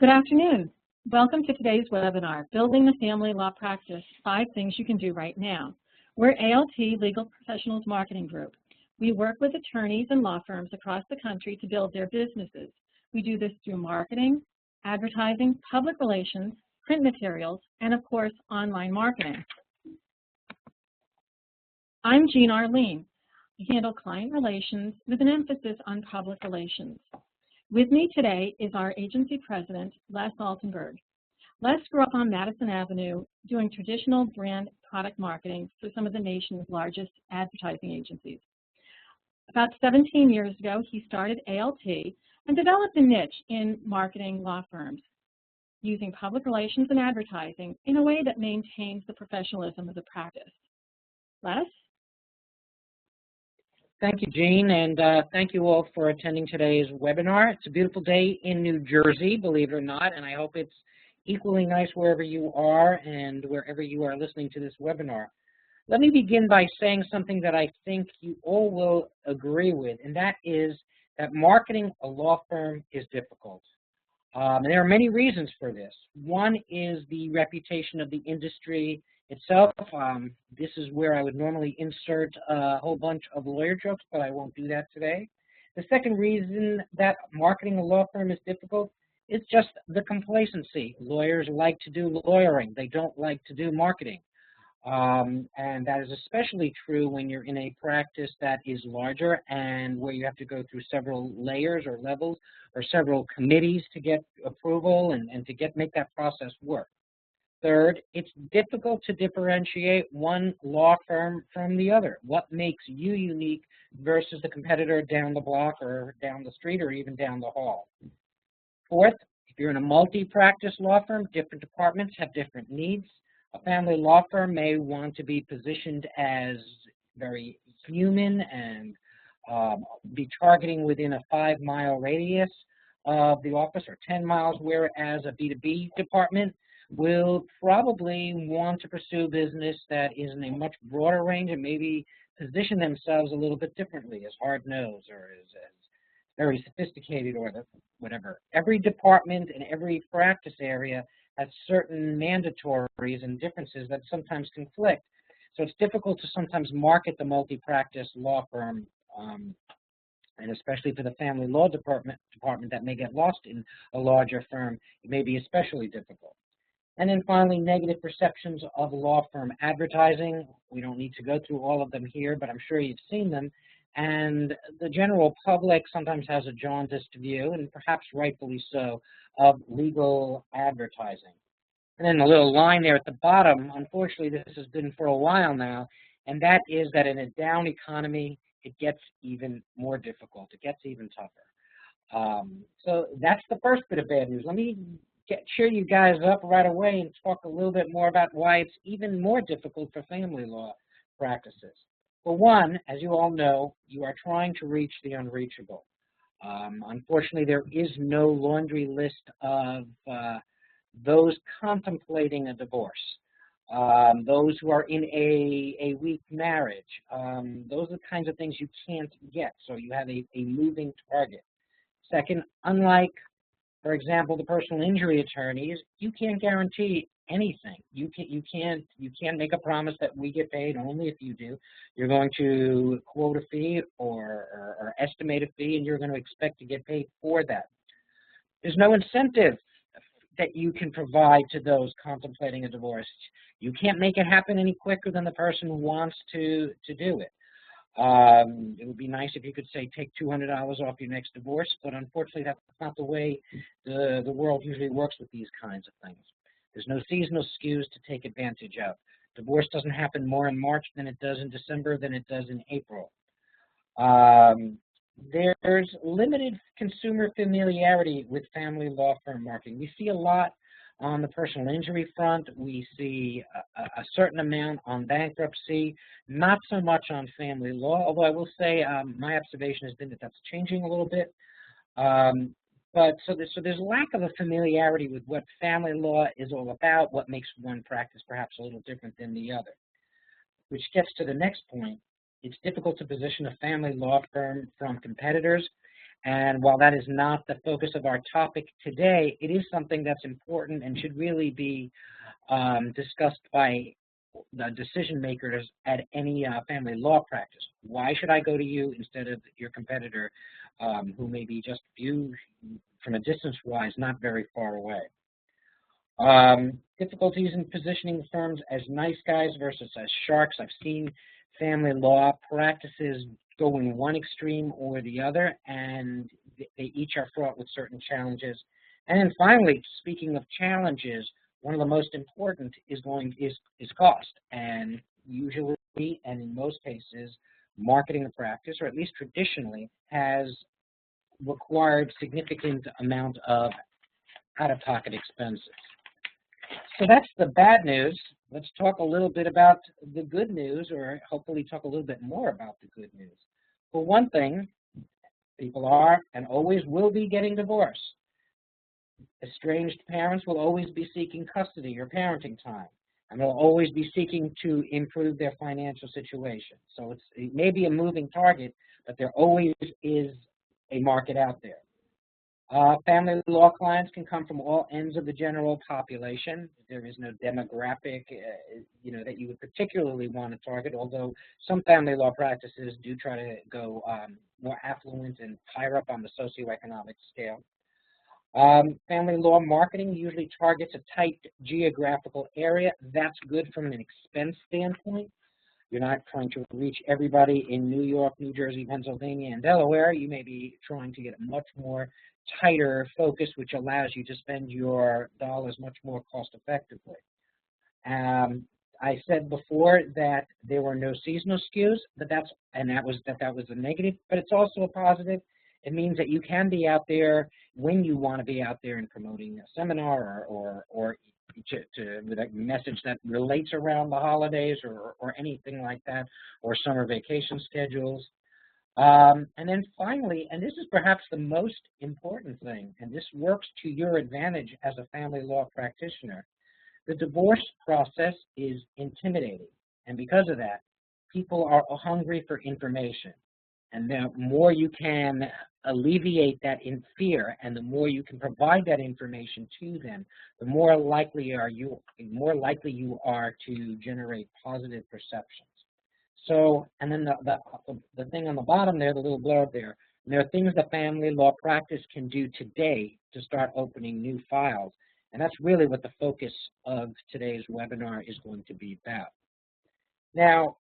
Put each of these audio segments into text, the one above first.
Good afternoon. Welcome to today's webinar, Building the Family Law Practice, 5 Things You Can Do Right Now. We're ALT Legal Professionals Marketing Group. We work with attorneys and law firms across the country to build their businesses. We do this through marketing, advertising, public relations, print materials, and of course, online marketing. I'm Jean Arlene. I handle client relations with an emphasis on public relations. With me today is our agency president, Les Altenberg. Les grew up on Madison Avenue doing traditional brand product marketing for some of the nation's largest advertising agencies. About 17 years ago, he started ALT and developed a niche in marketing law firms, using public relations and advertising in a way that maintains the professionalism of the practice. Les? Thank you, Jean, and thank you all for attending today's webinar. It's a beautiful day in New Jersey, believe it or not, and I hope it's equally nice wherever you are and wherever you are listening to this webinar. Let me begin by saying something that I think you all will agree with, and that is that marketing a law firm is difficult. And there are many reasons for this. One is the reputation of the industry itself. This is where I would normally insert a whole bunch of lawyer jokes, but I won't do that today. The second reason that marketing a law firm is difficult is just the complacency. Lawyers like to do lawyering. They don't like to do marketing. And that is especially true when you're in a practice that is larger and where you have to go through several layers or levels or several committees to get approval and to make that process work. Third, it's difficult to differentiate one law firm from the other. What makes you unique versus the competitor down the block or down the street or even down the hall? Fourth, if you're in a multi-practice law firm, different departments have different needs. A family law firm may want to be positioned as very human and be targeting within a 5-mile radius of the office or 10 miles, whereas a B2B department will probably want to pursue business that is in a much broader range and maybe position themselves a little bit differently, as hard-nosed or as very sophisticated or whatever. Every department and every practice area has certain mandatories and differences that sometimes conflict. So it's difficult to sometimes market the multi-practice law firm, and especially for the family law department that may get lost in a larger firm, it may be especially difficult. And then finally, negative perceptions of law firm advertising. We don't need to go through all of them here, but I'm sure you've seen them. And the general public sometimes has a jaundiced view, and perhaps rightfully so, of legal advertising. And then a little line there at the bottom, unfortunately this has been for a while now, and that is that in a down economy, it gets even more difficult. It gets even tougher. So that's the first bit of bad news. Let me cheer you guys up right away and talk a little bit more about why it's even more difficult for family law practices. For one, as you all know, you are trying to reach the unreachable. Unfortunately, there is no laundry list of those contemplating a divorce, those who are in a weak marriage. Those are the kinds of things you can't get, so you have a moving target. Second, unlike, for example, the personal injury attorneys, you can't guarantee anything. You can't make a promise that we get paid only if you do. You're going to quote a fee or estimate a fee, and you're going to expect to get paid for that. There's no incentive that you can provide to those contemplating a divorce. You can't make it happen any quicker than the person who wants to do it. It would be nice if you could say take $200 off your next divorce, but unfortunately that's not the way the world usually works with these kinds of things. There's no seasonal skews to take advantage of. Divorce doesn't happen more in March than it does in December than it does in April. There's limited consumer familiarity with family law firm marketing. We see a lot on the personal injury front. We see a certain amount on bankruptcy, not so much on family law, although I will say my observation has been that that's changing a little bit. But there's a lack of a familiarity with what family law is all about, what makes one practice perhaps a little different than the other. Which gets to the next point. It's difficult to position a family law firm from competitors, And while that is not the focus of our topic today, it is something that's important and should really be discussed by the decision makers at any family law practice. Why should I go to you instead of your competitor who may be just viewed from a distance-wise not very far away? Difficulties in positioning firms as nice guys versus as sharks. I've seen family law practices go in one extreme or the other, and they each are fraught with certain challenges. And then finally, speaking of challenges, one of the most important is cost. And usually, and in most cases, marketing the practice, or at least traditionally, has required significant amount of out-of-pocket expenses. So that's the bad news. Let's talk a little bit about the good news, or hopefully talk a little bit more about the good news. For one thing, people are and always will be getting divorced. Estranged parents will always be seeking custody or parenting time, and they'll always be seeking to improve their financial situation. So it may be a moving target, but there always is a market out there. Family law clients can come from all ends of the general population. There is no demographic, that you would particularly want to target, although some family law practices do try to go more affluent and higher up on the socioeconomic scale. Family law marketing usually targets a tight geographical area. That's good from an expense standpoint. You're not trying to reach everybody in New York, New Jersey, Pennsylvania, and Delaware. You may be trying to get a much more tighter focus, which allows you to spend your dollars much more cost effectively. I said before that there were no seasonal skews, but that was a negative, but it's also a positive. It means that you can be out there when you want to be out there and promoting a seminar or with a message that relates around the holidays or anything like that, or summer vacation schedules. And then finally, and this is perhaps the most important thing, and this works to your advantage as a family law practitioner, the divorce process is intimidating. And because of that, people are hungry for information. And the more you can alleviate that in fear, and the more you can provide that information to them, the more likely you are to generate positive perceptions. So, and then the thing on the bottom there, the little blurb there, there are things the family law practice can do today to start opening new files. And that's really what the focus of today's webinar is going to be about. Now,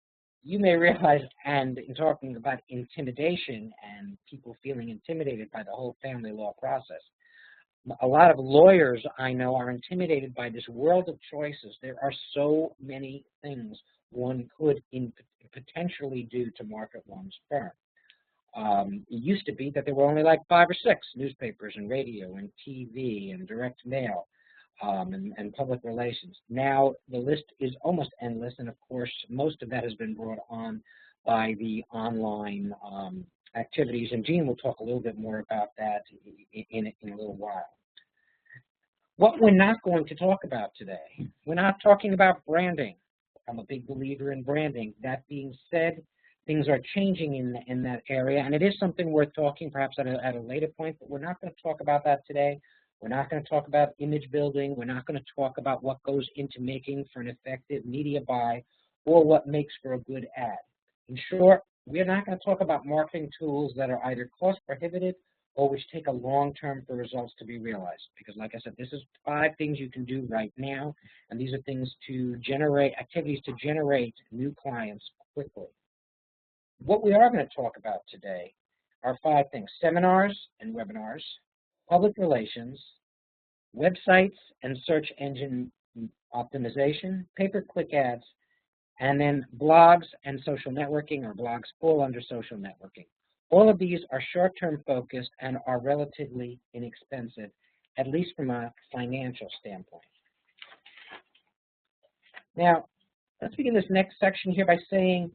you may realize, and in talking about intimidation and people feeling intimidated by the whole family law process, a lot of lawyers I know are intimidated by this world of choices. There are so many things one could potentially do to market one's firm. It used to be that there were only like 5 or 6 newspapers and radio and TV and direct mail. And public relations. Now the list is almost endless, and of course most of that has been brought on by the online activities, and Jean will talk a little bit more about that in a little while. What we're not going to talk about today, we're not talking about branding. I'm a big believer in branding. That being said, things are changing in that area, and it is something worth talking perhaps at a later point, but we're not going to talk about that today. We're not going to talk about image building. We're not going to talk about what goes into making for an effective media buy or what makes for a good ad. In short, we're not going to talk about marketing tools that are either cost prohibitive or which take a long term for results to be realized. Because like I said, this is 5 things you can do right now, and these are things to generate, activities to generate new clients quickly. What we are going to talk about today are 5 things: seminars and webinars, public relations, websites and search engine optimization, pay-per-click ads, and then blogs and social networking, or blogs fall under social networking. All of these are short-term focused and are relatively inexpensive, at least from a financial standpoint. Now, let's begin this next section here by saying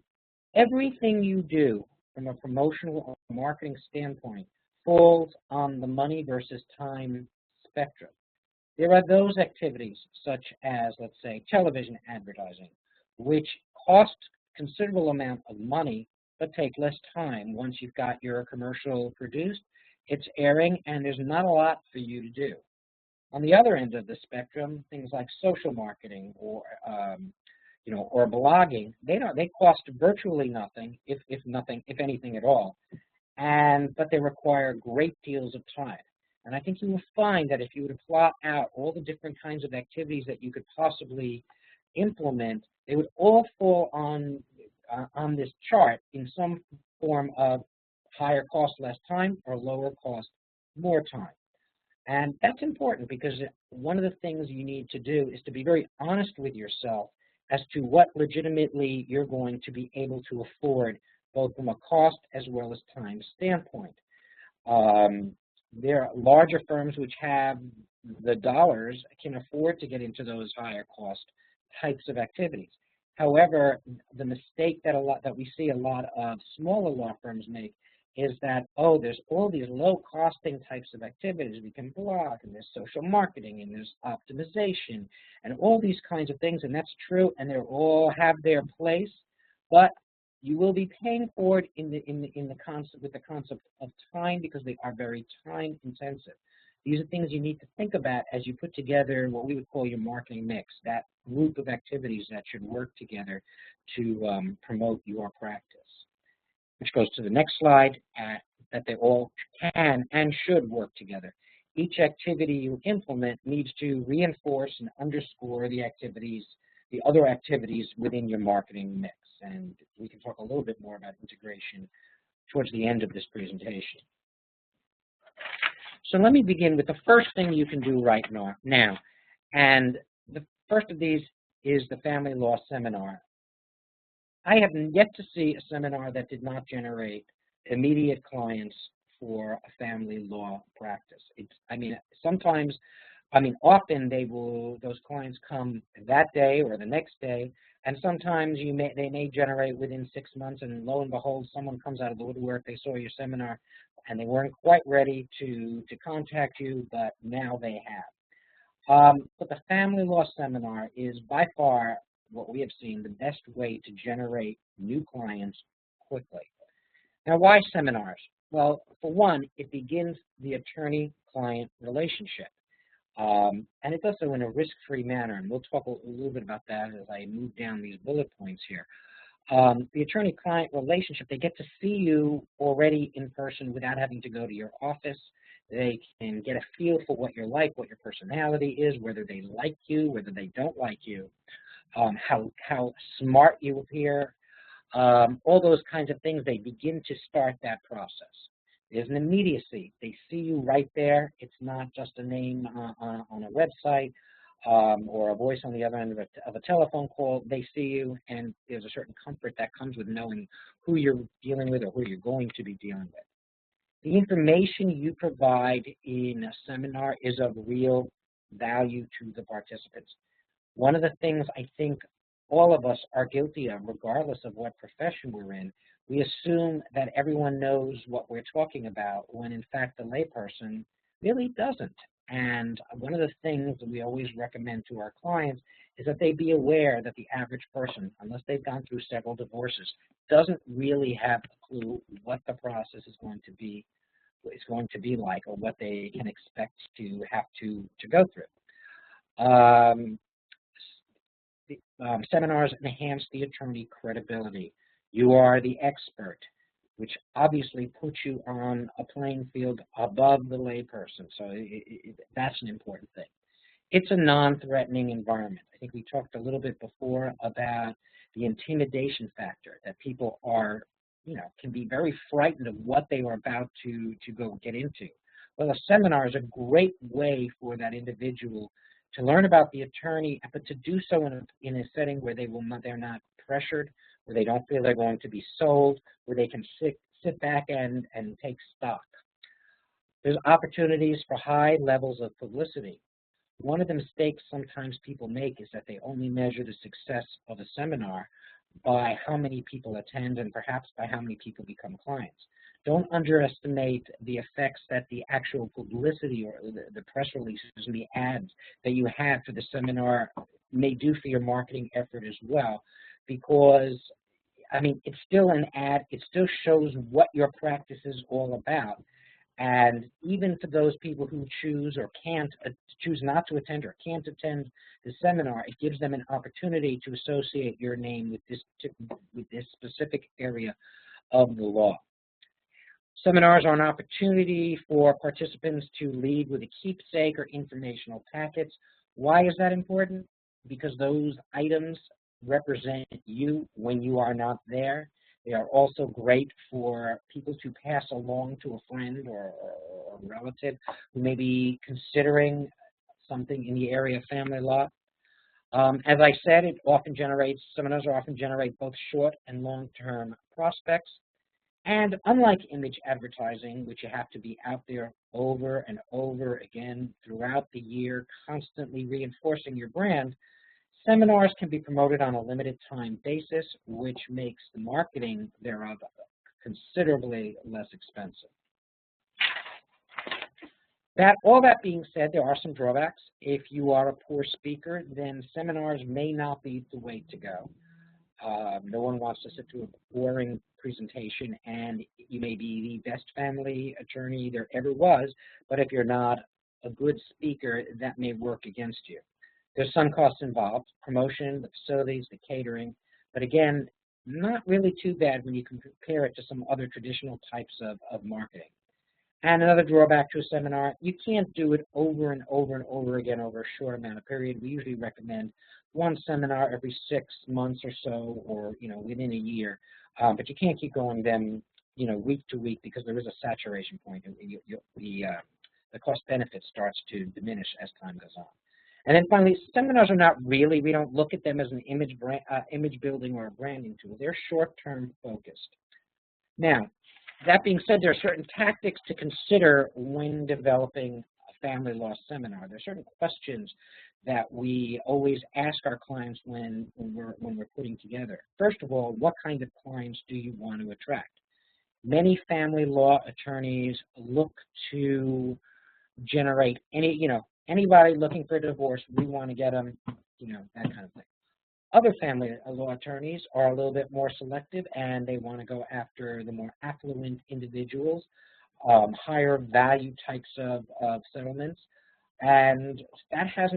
everything you do from a promotional or marketing standpoint falls on the money versus time spectrum. There are those activities such as, let's say, television advertising, which cost considerable amount of money but take less time once you've got your commercial produced it's airing, and there's not a lot for you to do. On the other end of the spectrum, things like social marketing or blogging, they cost virtually nothing, if anything at all, but they require great deals of time. And I think you will find that if you were to plot out all the different kinds of activities that you could possibly implement, they would all fall on this chart in some form of higher cost, less time, or lower cost, more time. And that's important because one of the things you need to do is to be very honest with yourself as to what legitimately you're going to be able to afford, both from a cost as well as time standpoint. There are larger firms which have the dollars, can afford to get into those higher cost types of activities. However, the mistake that we see a lot of smaller law firms make is that, oh, there's all these low-costing types of activities. We can blog, and there's social marketing, and there's optimization, and all these kinds of things, and that's true, and they all have their place, but you will be paying for it with the concept of time, because they are very time-intensive. These are things you need to think about as you put together what we would call your marketing mix, that group of activities that should work together to promote your practice. Which goes to the next slide, that they all can and should work together. Each activity you implement needs to reinforce and underscore the other activities within your marketing mix. And we can talk a little bit more about integration towards the end of this presentation. So let me begin with the first thing you can do right now. And the first of these is the Family Law Seminar. I have yet to see a seminar that did not generate immediate clients for a family law practice. Often those clients come that day or the next day, and sometimes they may generate within 6 months, and lo and behold, someone comes out of the woodwork, they saw your seminar, and they weren't quite ready to contact you, but now they have. But the Family Law Seminar is by far what we have seen the best way to generate new clients quickly. Now, why seminars? Well, for one, it begins the attorney-client relationship. And it does so in a risk-free manner, and we'll talk a little bit about that as I move down these bullet points here. The attorney-client relationship, they get to see you already in person without having to go to your office. They can get a feel for what you're like, what your personality is, whether they like you, whether they don't like you. How smart you appear, all those kinds of things, they begin to start that process. There's an immediacy. They see you right there. It's not just a name on a website or a voice on the other end of a telephone call. They see you, and there's a certain comfort that comes with knowing who you're dealing with or who you're going to be dealing with. The information you provide in a seminar is of real value to the participants. One of the things I think all of us are guilty of, regardless of what profession we're in, we assume that everyone knows what we're talking about, when in fact the layperson really doesn't. And one of the things that we always recommend to our clients is that they be aware that the average person, unless they've gone through several divorces, doesn't really have a clue what the process is going to be like, or what they can expect to have to go through. Seminars enhance the attorney credibility. You are the expert, which obviously puts you on a playing field above the layperson. So that's an important thing. It's a non-threatening environment. I think we talked a little bit before about the intimidation factor, that people can be very frightened of what they are about to go get into. Well, a seminar is a great way for that individual to learn about the attorney, but to do so in a setting where they're not pressured, where they don't feel they're going to be sold, where they can sit back and take stock. There's opportunities for high levels of publicity. One of the mistakes sometimes people make is that they only measure the success of a seminar by how many people attend and perhaps by how many people become clients. Don't underestimate the effects that the actual publicity or the press releases and the ads that you have for the seminar may do for your marketing effort as well, because, it's still an ad. It still shows what your practice is all about. And even for those people who choose or can't, choose not to attend or can't attend the seminar, it gives them an opportunity to associate your name with this specific area of the law. Seminars are an opportunity for participants to leave with a keepsake or informational packets. Why is that important? Because those items represent you when you are not there. They are also great for people to pass along to a friend or a relative who may be considering something in the area of family law. As I said, seminars often generate both short and long-term prospects. And unlike image advertising, which you have to be out there over and over again throughout the year, constantly reinforcing your brand, seminars can be promoted on a limited time basis, which makes the marketing thereof considerably less expensive. All that being said, there are some drawbacks. If you are a poor speaker, then seminars may not be the way to go. No one wants to sit through a boring presentation, and you may be the best family attorney there ever was, but if you're not a good speaker, that may work against you. There's some costs involved, promotion, the facilities, the catering, but again, not really too bad when you compare it to some other traditional types of marketing. And another drawback to a seminar, you can't do it over and over and over again over a short amount of period. We usually recommend one seminar every 6 months or so, or within a year. But you can't keep going them week to week, because there is a saturation point. The cost benefit starts to diminish as time goes on. And then finally, seminars are not really, we don't look at them as an image building or a branding tool. They're short-term focused. Now, that being said, there are certain tactics to consider when developing a family law seminar. There are certain questions that we always ask our clients when we're putting together. First of all, what kind of clients do you want to attract? Many family law attorneys look to generate anybody looking for a divorce. We want to get them, that kind of thing. Other family law attorneys are a little bit more selective, and they want to go after the more affluent individuals, higher value types of settlements. And that has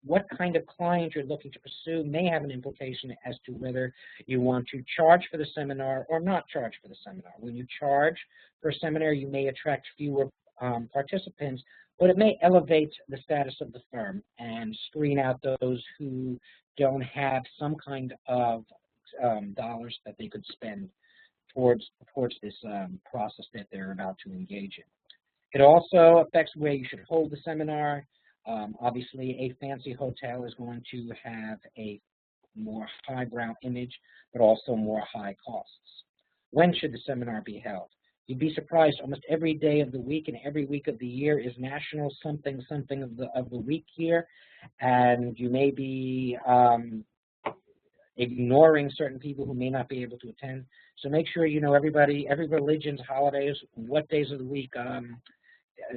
what kind of client you're looking to pursue may have an implication as to whether you want to charge for the seminar or not charge for the seminar. When you charge for a seminar, you may attract fewer participants, but it may elevate the status of the firm and screen out those who don't have some kind of dollars that they could spend towards this process that they're about to engage in. It also affects where you should hold the seminar. Obviously, a fancy hotel is going to have a more highbrow image, but also more high costs. When should the seminar be held? You'd be surprised, almost every day of the week and every week of the year is National something of the week here, and you may be ignoring certain people who may not be able to attend. So make sure you know every religion's holidays, what days of the week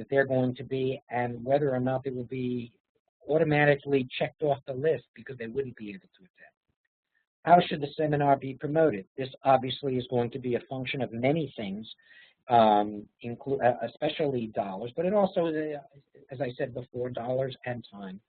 they're going to be, and whether or not they will be automatically checked off the list because they wouldn't be able to attend. How should the seminar be promoted? This obviously is going to be a function of many things, especially dollars, but it also is, as I said before, dollars and time.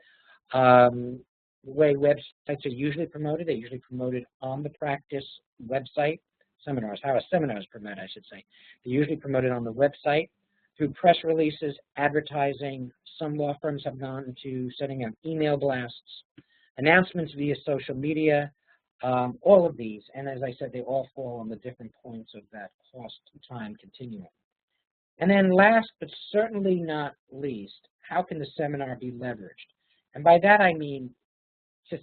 The way websites are usually promoted, they're usually promoted on the practice website. How a seminar is promoted, I should say. They're usually promoted on the website, through press releases, advertising. Some law firms have gone to setting up email blasts, announcements via social media, all of these. And as I said, they all fall on the different points of that cost time continuum. And then last, but certainly not least, how can the seminar be leveraged? And by that I mean to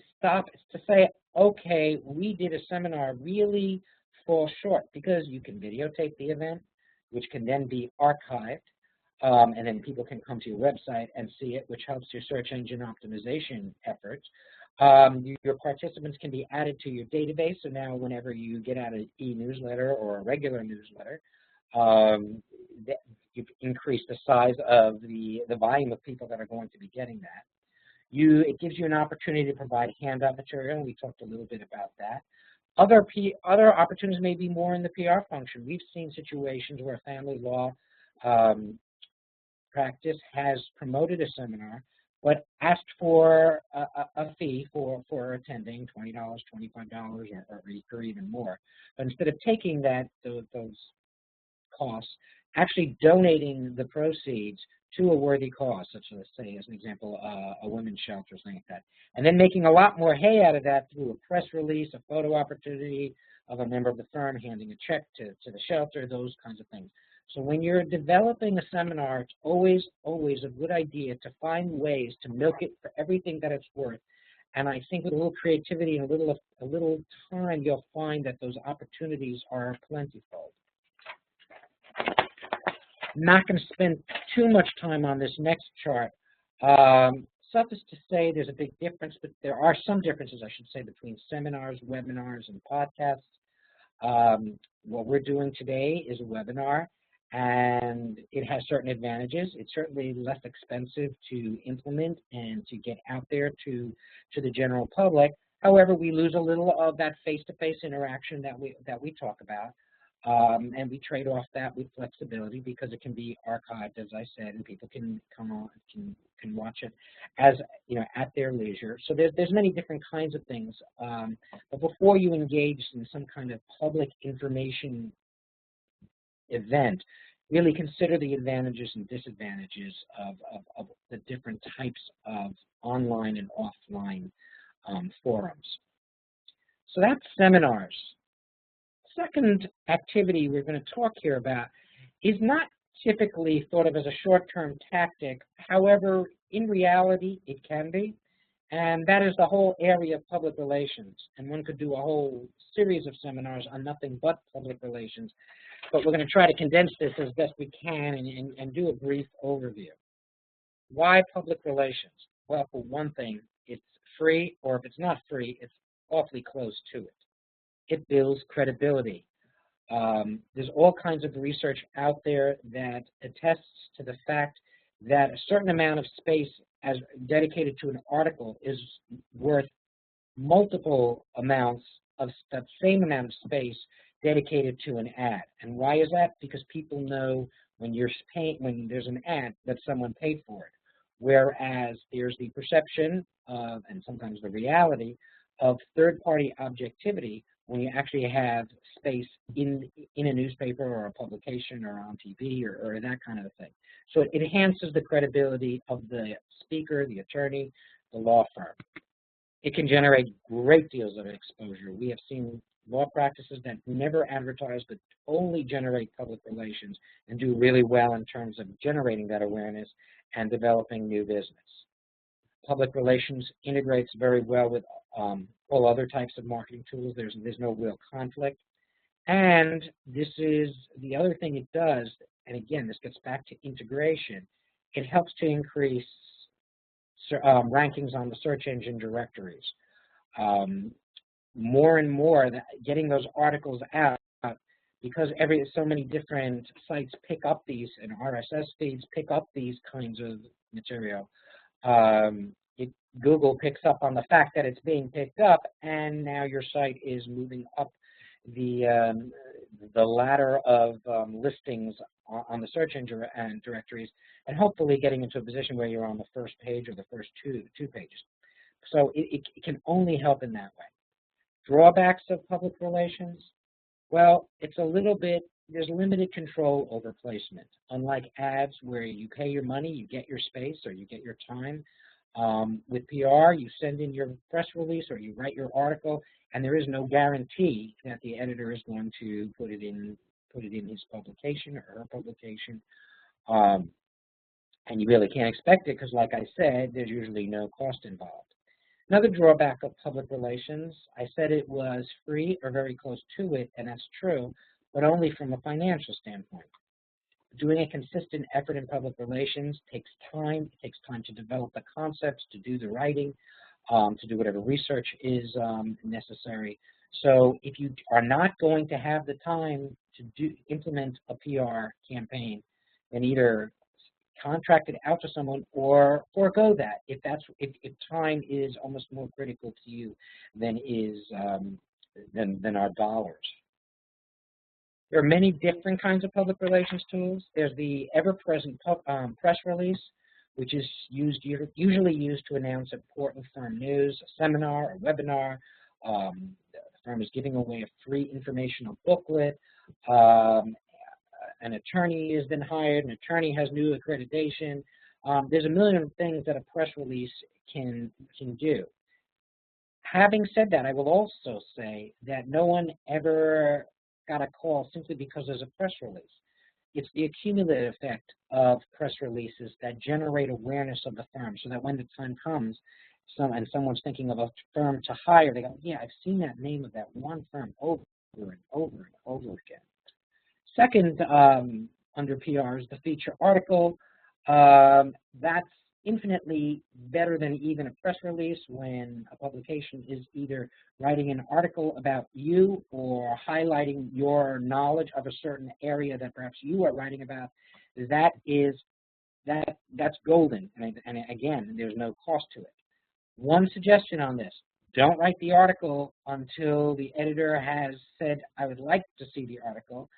say, okay, we did a seminar really fall short, because you can videotape the event, which can then be archived, and then people can come to your website and see it, which helps your search engine optimization efforts. Your participants can be added to your database, so now whenever you get out an e-newsletter or a regular newsletter, you've increased the size of the volume of people that are going to be getting that. It gives you an opportunity to provide handout material, and we talked a little bit about that. Other opportunities may be more in the PR function. We've seen situations where family law practice has promoted a seminar, but asked for a fee for attending, $20, $25, or even more. But instead of taking those costs, actually donating the proceeds to a worthy cause, such as, say, as an example, a women's shelter or something like that, and then making a lot more hay out of that through a press release, a photo opportunity of a member of the firm handing a check to the shelter, those kinds of things. So when you're developing a seminar, it's always, always a good idea to find ways to milk it for everything that it's worth. And I think with a little creativity and a little time, you'll find that those opportunities are plentiful. I'm not going to spend too much time on this next chart. Suffice to say, there's a big difference, but there are some differences, I should say, between seminars, webinars, and podcasts. What we're doing today is a webinar, and it has certain advantages. It's certainly less expensive to implement and to get out there to the general public. However, we lose a little of that face-to-face interaction that we talk about. And we trade off that with flexibility because it can be archived, as I said, and people can come on, can watch it as at their leisure. So there's many different kinds of things. But before you engage in some kind of public information event, really consider the advantages and disadvantages of the different types of online and offline forums. So that's seminars. Second activity we're going to talk here about is not typically thought of as a short-term tactic. However, in reality, it can be, and that is the whole area of public relations. And one could do a whole series of seminars on nothing but public relations, but we're going to try to condense this as best we can and do a brief overview. Why public relations? Well, for one thing, it's free, or if it's not free, it's awfully close to it. It builds credibility. There's all kinds of research out there that attests to the fact that a certain amount of space as dedicated to an article is worth multiple amounts of that same amount of space dedicated to an ad. And why is that? Because people know when there's an ad that someone paid for it. Whereas there's the perception of, and sometimes the reality, of third-party objectivity when you actually have space in a newspaper or a publication or on TV or that kind of a thing. So it enhances the credibility of the speaker, the attorney, the law firm. It can generate great deals of exposure. We have seen law practices that never advertise but only generate public relations and do really well in terms of generating that awareness and developing new business. Public relations integrates very well with all other types of marketing tools. There's no real conflict. And this is the other thing it does, and again, this gets back to integration. It helps to increase rankings on the search engine directories. More and more, getting those articles out, because so many different sites pick up these, and RSS feeds pick up these kinds of material. Google picks up on the fact that it's being picked up, and now your site is moving up the ladder of listings on the search engine and directories, and hopefully getting into a position where you're on the first page or the first two pages. So it can only help in that way. Drawbacks of public relations? Well, it's there's limited control over placement. Unlike ads where you pay your money, you get your space, or you get your time. With PR, you send in your press release or you write your article, and there is no guarantee that the editor is going to put it in his publication or her publication. And you really can't expect it because, like I said, there's usually no cost involved. Another drawback of public relations, I said it was free or very close to it, and that's true, but only from a financial standpoint. Doing a consistent effort in public relations takes time. It takes time to develop the concepts, to do the writing, to do whatever research is necessary. So if you are not going to have the time to implement a PR campaign, then either contract it out to someone or forego that if time is almost more critical to you than our dollars. There are many different kinds of public relations tools. There's the ever-present press release, which is usually used to announce important firm news, a seminar, a webinar. The firm is giving away a free informational booklet. An attorney has been hired. An attorney has new accreditation. There's a million things that a press release can do. Having said that, I will also say that no one ever got a call simply because there's a press release. It's the accumulative effect of press releases that generate awareness of the firm, so that when the time comes and someone's thinking of a firm to hire, they go, yeah, I've seen that name of that one firm over and over and over again. Second, under PR is the feature article. That's infinitely better than even a press release when a publication is either writing an article about you or highlighting your knowledge of a certain area that perhaps you are writing about. That's golden, and again, there's no cost to it. One suggestion on this: don't write the article until the editor has said, I would like to see the article.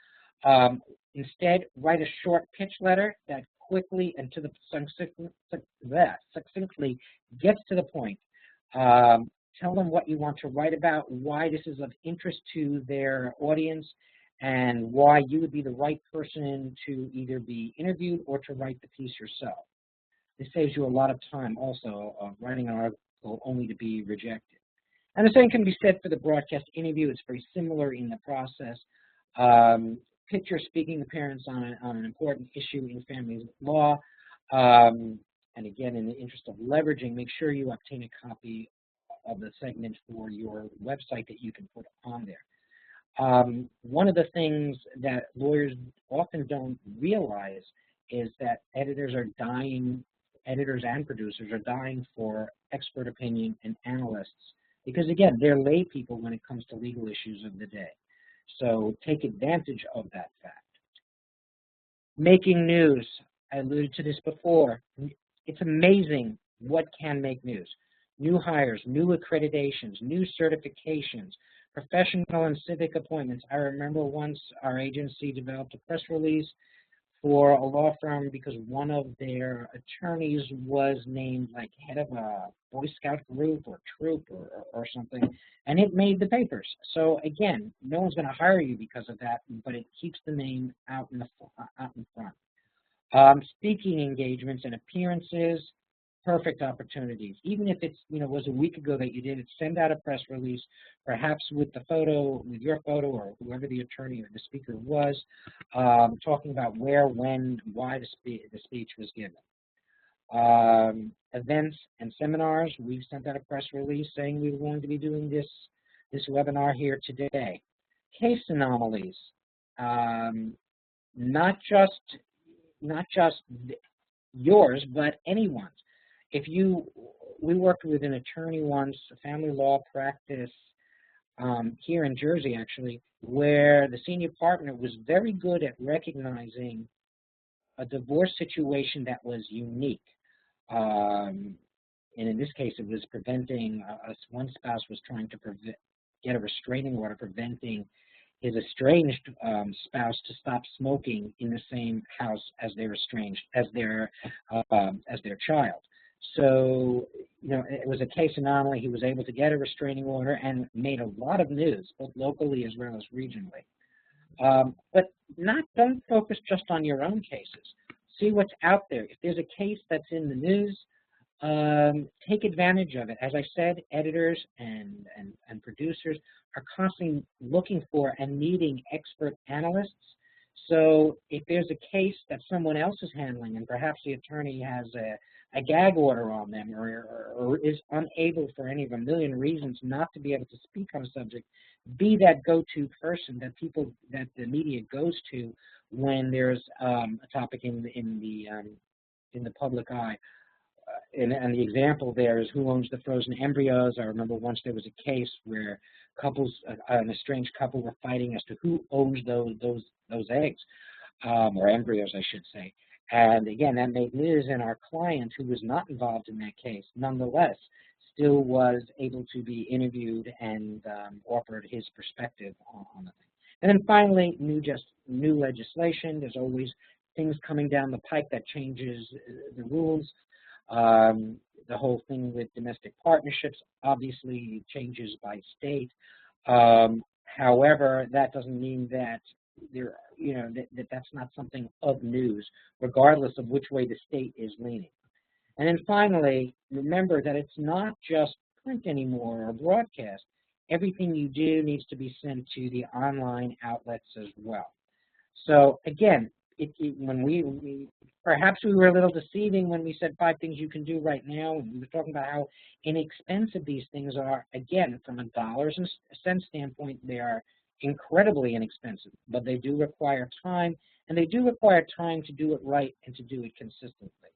Instead, write a short pitch letter that quickly and succinctly gets to the point. Tell them what you want to write about, why this is of interest to their audience, and why you would be the right person to either be interviewed or to write the piece yourself. This saves you a lot of time also writing an article only to be rejected. And the same can be said for the broadcast interview. It's very similar in the process. Pitch your speaking appearance on an important issue in family law. And again, in the interest of leveraging, make sure you obtain a copy of the segment for your website that you can put on there. One of the things that lawyers often don't realize is that editors and producers are dying for expert opinion and analysts, because again, they're lay people when it comes to legal issues of the day. So take advantage of that fact. Making news. I alluded to this before. It's amazing what can make news. New hires, new accreditations, new certifications, professional and civic appointments. I remember once our agency developed a press release for a law firm because one of their attorneys was named like head of a Boy Scout group or troop or something, and it made the papers. So again, no one's going to hire you because of that, but it keeps the name out in front. Speaking engagements and appearances, perfect opportunities. Even if it's, was a week ago that you did it, send out a press release, perhaps with your photo or whoever the attorney or the speaker was, talking about where, when, why the speech was given. Events and seminars, we've sent out a press release saying we were going to be doing this webinar here today. Case anomalies, not just yours, but anyone's. We worked with an attorney once, a family law practice here in Jersey actually, where the senior partner was very good at recognizing a divorce situation that was unique. And in this case, it was preventing, one spouse was trying to get a restraining order preventing his estranged spouse to stop smoking in the same house as their child. So, it was a case anomaly. He was able to get a restraining order and made a lot of news, both locally as well as regionally. But don't focus just on your own cases. See what's out there. If there's a case that's in the news, take advantage of it. As I said, editors and producers are constantly looking for and needing expert analysts. So if there's a case that someone else is handling and perhaps the attorney has a gag order on them or is unable for any of a million reasons not to be able to speak on a subject, be that go-to person that the media goes to when there's a topic in the public eye. And the example there is who owns the frozen embryos. I remember once there was a case where an estranged couple were fighting as to who owns those eggs, or embryos, I should say. And again, that made news, and our client, who was not involved in that case, nonetheless, still was able to be interviewed and offered his perspective on the thing. And then finally, new legislation. There's always things coming down the pike that changes the rules. The whole thing with domestic partnerships obviously changes by state. However, that doesn't mean that that's not something of news, regardless of which way the state is leaning. And then finally, remember that it's not just print anymore or broadcast. Everything you do needs to be sent to the online outlets as well. So again, perhaps we were a little deceiving when we said 5 things you can do right now. We were talking about how inexpensive these things are. Again, from a dollars and cents standpoint, they are incredibly inexpensive, but they do require time, and they do require time to do it right and to do it consistently.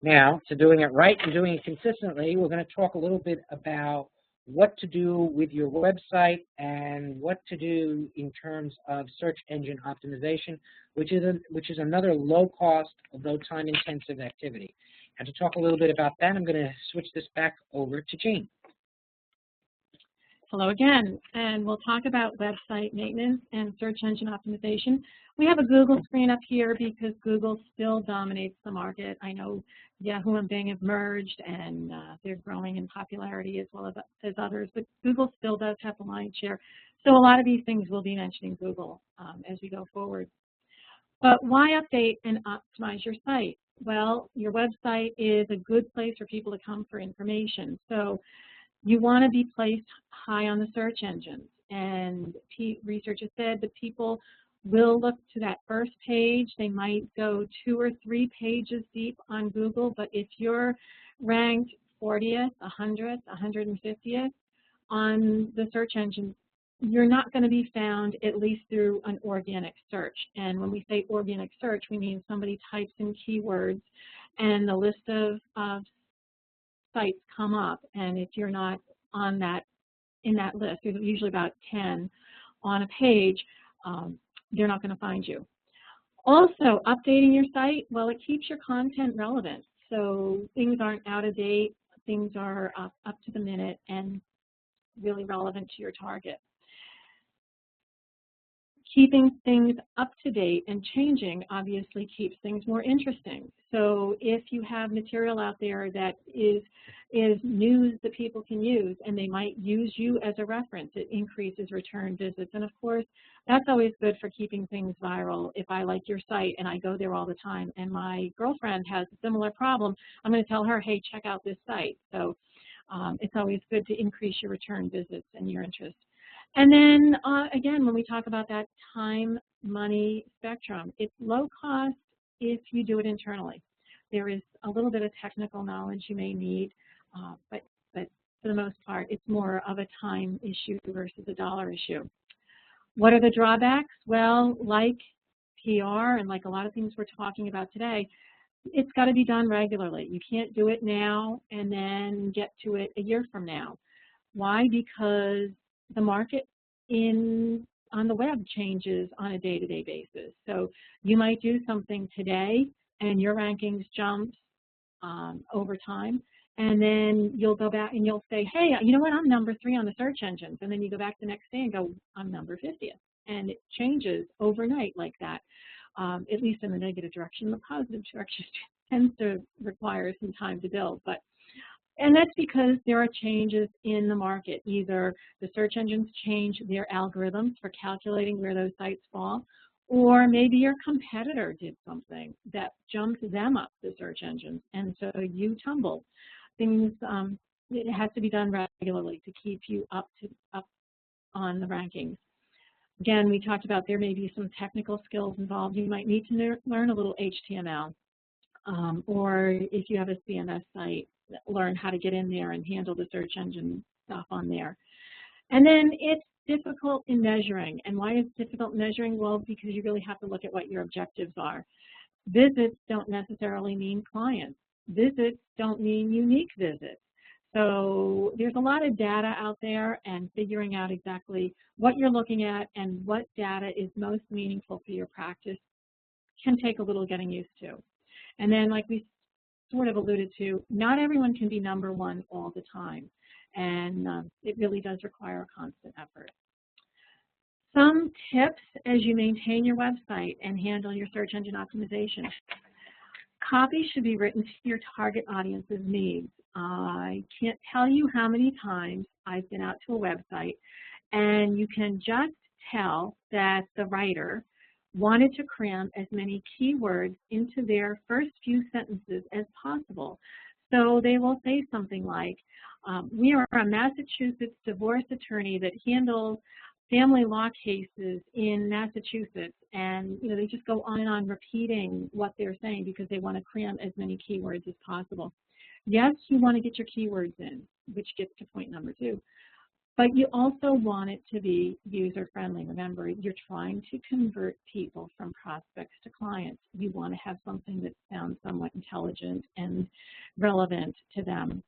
Now, to doing it right and doing it consistently, we're going to talk a little bit about what to do with your website and what to do in terms of search engine optimization, which is another low-cost, although time-intensive activity. And to talk a little bit about that, I'm going to switch this back over to Jean. Hello again, and we'll talk about website maintenance and search engine optimization. We have a Google screen up here because Google still dominates the market. I know Yahoo and Bing have merged, and they're growing in popularity as well as others, but Google still does have the lion's share. So a lot of these things we'll be mentioning Google as we go forward. But why update and optimize your site? Well, your website is a good place for people to come for information. So you want to be placed high on the search engines, and research has said that people will look to that first page. They might go 2 or 3 pages deep on Google, but if you're ranked 40th, 100th, 150th on the search engine, you're not going to be found at least through an organic search. And when we say organic search, we mean somebody types in keywords and the list of sites come up, and if you're not on that in that list, there's usually about 10 on a page, they're not going to find you. Also, updating your site, well, it keeps your content relevant. So things aren't out of date, things are up to the minute and really relevant to your target. Keeping things up to date and changing obviously keeps things more interesting. So if you have material out there that is news that people can use and they might use you as a reference, it increases return visits. And of course, that's always good for keeping things viral. If I like your site and I go there all the time and my girlfriend has a similar problem, I'm going to tell her, hey, check out this site. So it's always good to increase your return visits and your interest. And then, again, when we talk about that time, money spectrum, it's low cost if you do it internally. There is a little bit of technical knowledge you may need, but for the most part, it's more of a time issue versus a dollar issue. What are the drawbacks? Well, like PR and like a lot of things we're talking about today, it's got to be done regularly. You can't do it now and then get to it a year from now. Why? Because the market on the web changes on a day-to-day basis. So you might do something today and your rankings jump over time, and then you'll go back and you'll say, hey, you know what, I'm number 3 on the search engines, and then you go back the next day and go, I'm number 50th, and it changes overnight like that, at least in the negative direction. The positive direction tends to require some time to build, and that's because there are changes in the market. Either the search engines change their algorithms for calculating where those sites fall, or maybe your competitor did something that jumped them up the search engines, and so you tumble. Things, it has to be done regularly to keep you up on the rankings. Again, we talked about there may be some technical skills involved. You might need to learn a little HTML, or if you have a CMS site, learn how to get in there and handle the search engine stuff on there. And then it's difficult in measuring. And why is it difficult in measuring? Well, because you really have to look at what your objectives are. Visits don't necessarily mean clients. Visits don't mean unique visits. So there's a lot of data out there, and figuring out exactly what you're looking at and what data is most meaningful for your practice can take a little getting used to. And then, like we sort of alluded to, not everyone can be number 1 all the time, and it really does require a constant effort. Some tips as you maintain your website and handle your search engine optimization. Copy should be written to your target audience's needs. I can't tell you how many times I've been out to a website and you can just tell that the writer wanted to cram as many keywords into their first few sentences as possible. So they will say something like, we are a Massachusetts divorce attorney that handles family law cases in Massachusetts, and they just go on and on repeating what they're saying because they want to cram as many keywords as possible. Yes, you want to get your keywords in, which gets to point number 2, but you also want it to be user-friendly. Remember, you're trying to convert people from prospects to clients. You want to have something that sounds somewhat intelligent and relevant to them.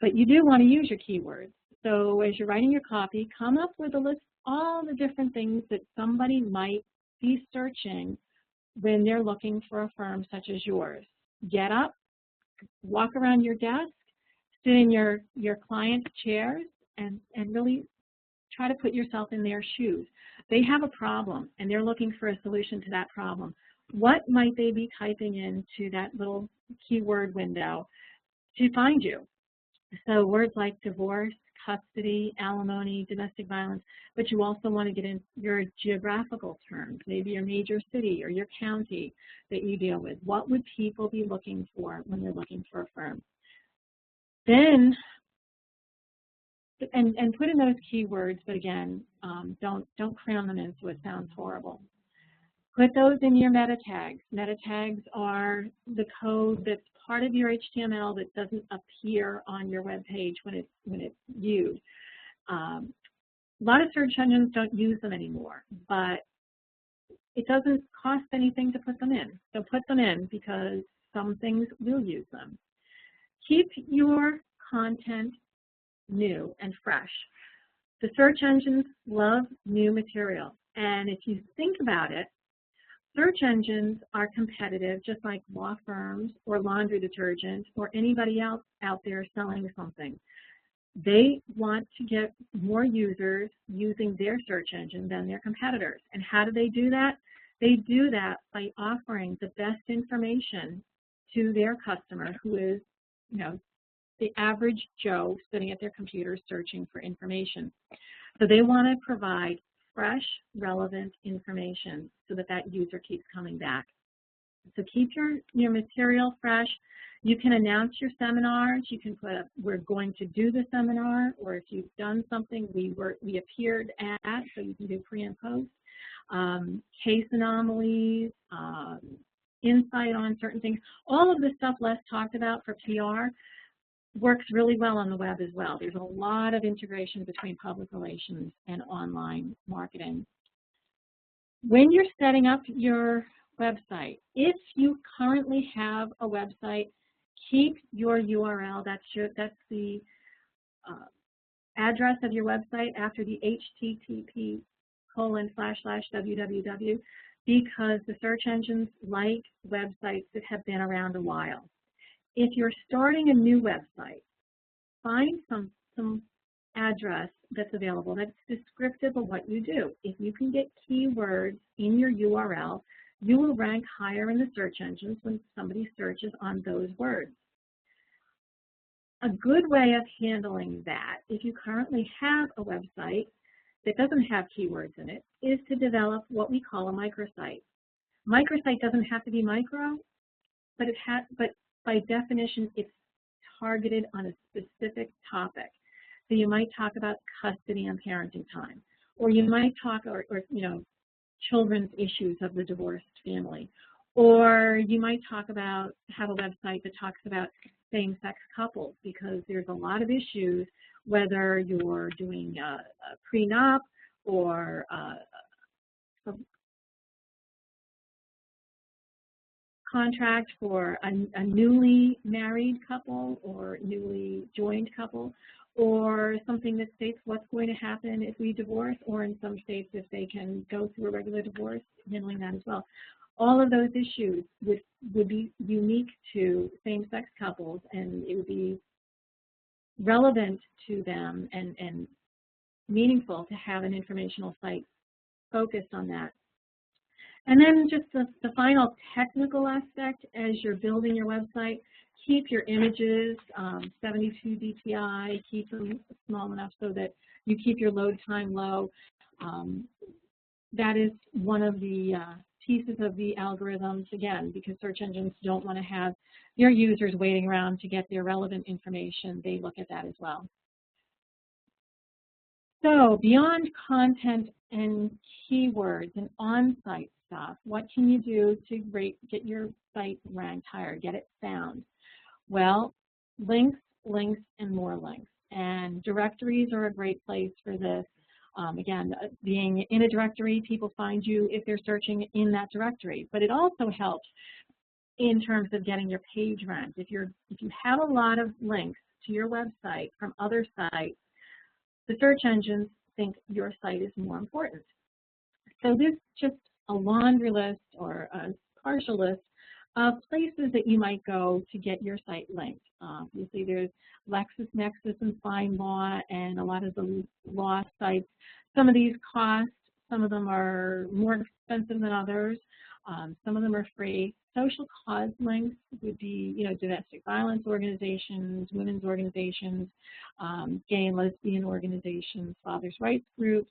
But you do want to use your keywords. So as you're writing your copy, come up with a list of all the different things that somebody might be searching when they're looking for a firm such as yours. Get up, walk around your desk, sit in your client's chairs, and really try to put yourself in their shoes. They have a problem, and they're looking for a solution to that problem. What might they be typing into that little keyword window to find you? So words like divorce, custody, alimony, domestic violence, but you also want to get in your geographical terms, maybe your major city or your county that you deal with. What would people be looking for when they're looking for a firm? Then, and put in those keywords, but again, don't cram them in so it sounds horrible. Put those in your meta tags. Meta tags are the code that's part of your HTML that doesn't appear on your web page when it's viewed. A lot of search engines don't use them anymore, but it doesn't cost anything to put them in. So put them in because some things will use them. Keep your content new and fresh. The search engines love new material, and if you think about it, search engines are competitive just like law firms or laundry detergent or anybody else out there selling something. They want to get more users using their search engine than their competitors. And how do they do that? They do that by offering the best information to their customer, who is, the average Joe sitting at their computer searching for information. So they want to provide fresh, relevant information so that user keeps coming back. So keep your material fresh. You can announce your seminars. You can put up, we're going to do the seminar, or if you've done something we appeared at, so you can do pre and post. Case anomalies, insight on certain things. All of the stuff Les talked about for PR works really well on the web as well. There's a lot of integration between public relations and online marketing. When you're setting up your website, if you currently have a website, keep your URL, that's the address of your website after the http://www, because the search engines like websites that have been around a while. If you're starting a new website, find some address that's available that's descriptive of what you do. If you can get keywords in your URL, you will rank higher in the search engines when somebody searches on those words. A good way of handling that, if you currently have a website that doesn't have keywords in it, is to develop what we call a microsite. Microsite doesn't have to be micro, but by definition, it's targeted on a specific topic. So you might talk about custody and parenting time, or you might talk, or children's issues of the divorced family, or you might have a website that talks about same-sex couples, because there's a lot of issues, whether you're doing a prenup or a contract for a newly married couple or newly joined couple, or something that states what's going to happen if we divorce, or in some states if they can go through a regular divorce, handling that as well. All of those issues would be unique to same-sex couples, and it would be relevant to them and meaningful to have an informational site focused on that. And then just the final technical aspect as you're building your website, keep your images 72 dpi, keep them small enough so that you keep your load time low. That is one of the pieces of the algorithms, again, because search engines don't want to have their users waiting around to get their relevant information. They look at that as well. So beyond content and keywords and on-site stuff, what can you do to get your site ranked higher, get it found? Well, links, and more links. And directories are a great place for this. Again, being in a directory, people find you if they're searching in that directory. But it also helps in terms of getting your page ranked. If you have a lot of links to your website from other sites, the search engines think your site is more important. So this is just a laundry list or a partial list of places that you might go to get your site linked. Obviously, there's LexisNexis and FindLaw and a lot of the law sites. Some of these cost, some of them are more expensive than others. Some of them are free. Social cause links would be, domestic violence organizations, women's organizations, gay and lesbian organizations, fathers' rights groups.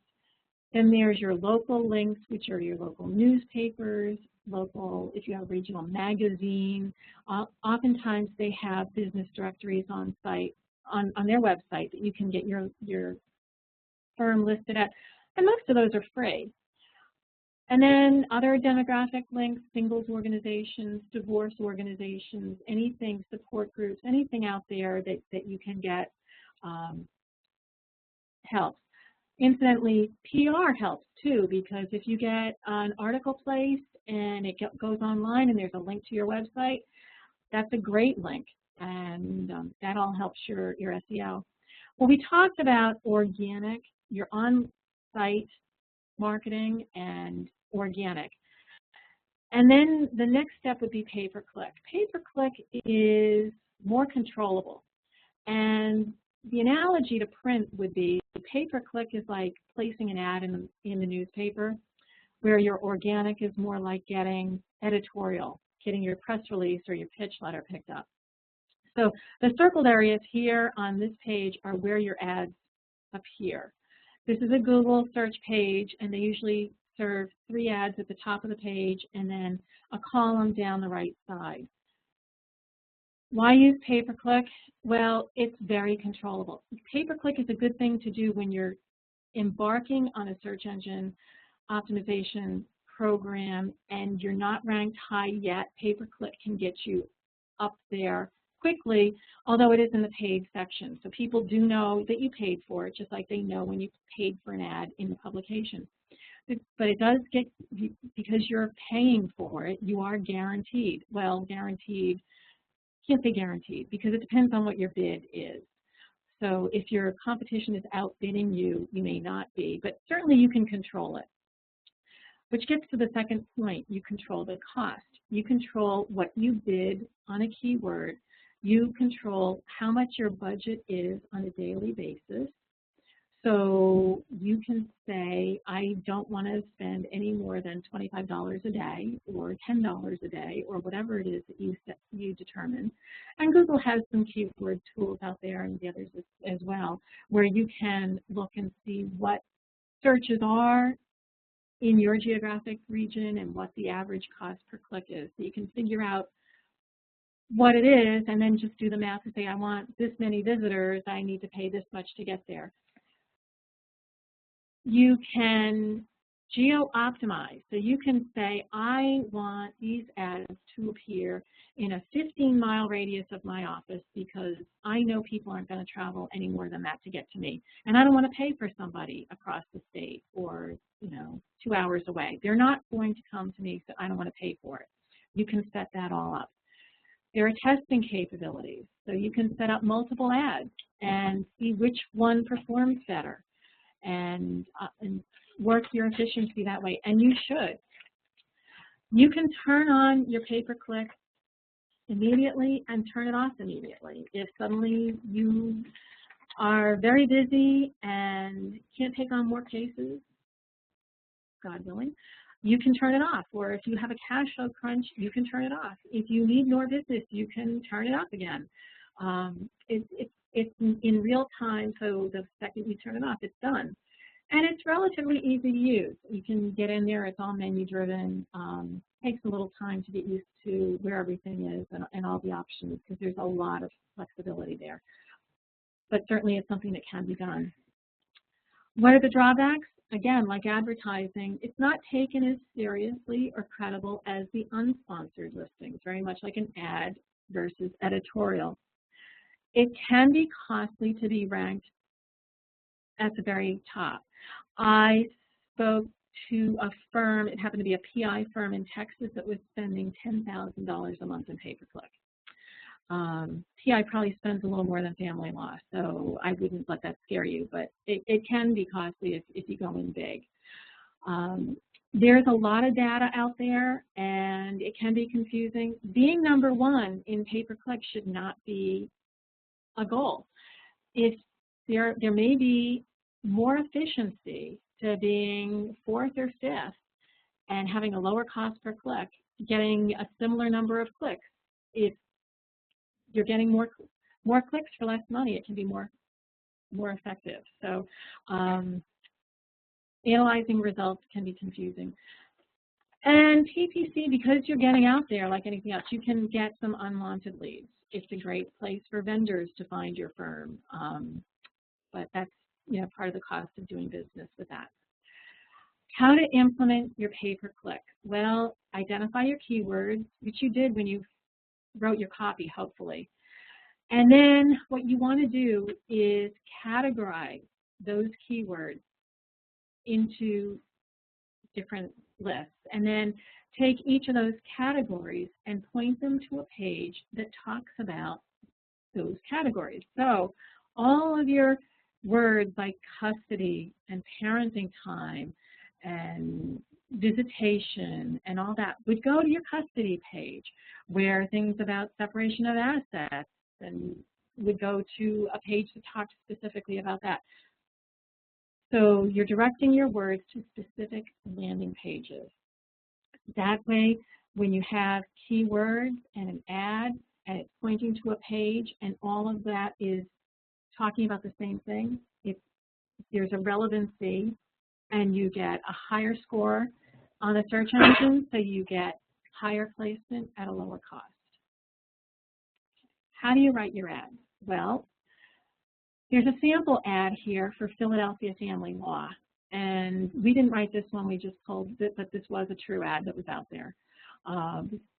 Then there's your local links, which are your local newspapers, local, if you have a regional magazine. Oftentimes they have business directories on site, on their website that you can get your firm listed at, and most of those are free. And then other demographic links, singles organizations, divorce organizations, anything, support groups, anything out there that you can get helps. Incidentally, PR helps too, because if you get an article placed and it goes online and there's a link to your website, that's a great link, and that all helps your SEO. Well, we talked about organic, your on-site marketing and organic. And then the next step would be pay-per-click. Pay-per-click is more controllable. And the analogy to print would be pay-per-click is like placing an ad in the newspaper, where your organic is more like getting editorial, getting your press release or your pitch letter picked up. So the circled areas here on this page are where your ads appear. This is a Google search page, and they usually serve 3 ads at the top of the page and then a column down the right side. Why use pay-per-click? Well, it's very controllable. Pay-per-click is a good thing to do when you're embarking on a search engine optimization program and you're not ranked high yet. Pay-per-click can get you up there quickly, although it is in the paid section. So people do know that you paid for it, just like they know when you paid for an ad in the publication. But it does get, because you're paying for it, you are guaranteed. Well, guaranteed, can't say guaranteed, because it depends on what your bid is. So if your competition is outbidding you, you may not be, but certainly you can control it. Which gets to the second point, you control the cost. You control what you bid on a keyword. You control how much your budget is on a daily basis. So you can say, I don't want to spend any more than $25 a day or $10 a day or whatever it is that you determine. And Google has some keyword tools out there, and the others as well, where you can look and see what searches are in your geographic region and what the average cost per click is. So you can figure out what it is and then just do the math and say, I want this many visitors, I need to pay this much to get there. You can geo-optimize. So you can say, I want these ads to appear in a 15-mile radius of my office because I know people aren't going to travel any more than that to get to me. And I don't want to pay for somebody across the state or, 2 hours away. They're not going to come to me, so I don't want to pay for it. You can set that all up. There are testing capabilities. So you can set up multiple ads and see which one performs better. And work your efficiency that way, and you should. You can turn on your pay-per-click immediately and turn it off immediately. If suddenly you are very busy and can't take on more cases, God willing, you can turn it off. Or if you have a cash flow crunch, you can turn it off. If you need more business, you can turn it up again. It's in real time, so the second you turn it off, it's done. And it's relatively easy to use. You can get in there, it's all menu driven. Takes a little time to get used to where everything is and all the options, because there's a lot of flexibility there. But certainly it's something that can be done. What are the drawbacks? Again, like advertising, it's not taken as seriously or credible as the unsponsored listings, very much like an ad versus editorial. It can be costly to be ranked at the very top. I spoke to a firm, it happened to be a PI firm in Texas that was spending $10,000 a month in pay-per-click. PI probably spends a little more than family law, so I wouldn't let that scare you, but it can be costly if you go in big. There's a lot of data out there, and it can be confusing. Being number one in pay-per-click should not be a goal. If there may be more efficiency to being fourth or fifth and having a lower cost per click, getting a similar number of clicks. If you're getting more clicks for less money, it can be more effective. So analyzing results can be confusing. And PPC, because you're getting out there like anything else, you can get some unwanted leads. It's a great place for vendors to find your firm, but that's part of the cost of doing business with that. How to implement your pay-per-click? Well, identify your keywords, which you did when you wrote your copy, hopefully. And then what you want to do is categorize those keywords into different lists, and then take each of those categories and point them to a page that talks about those categories. So all of your words like custody and parenting time and visitation and all that would go to your custody page, where things about separation of assets and would go to a page that talks specifically about that. So you're directing your words to specific landing pages. That way, when you have keywords and an ad and it's pointing to a page and all of that is talking about the same thing, if there's a relevancy, and you get a higher score on the search engine, so you get higher placement at a lower cost. How do you write your ad? Well, there's a sample ad here for Philadelphia Family Law, and we didn't write this one, we just pulled it, but this was a true ad that was out there.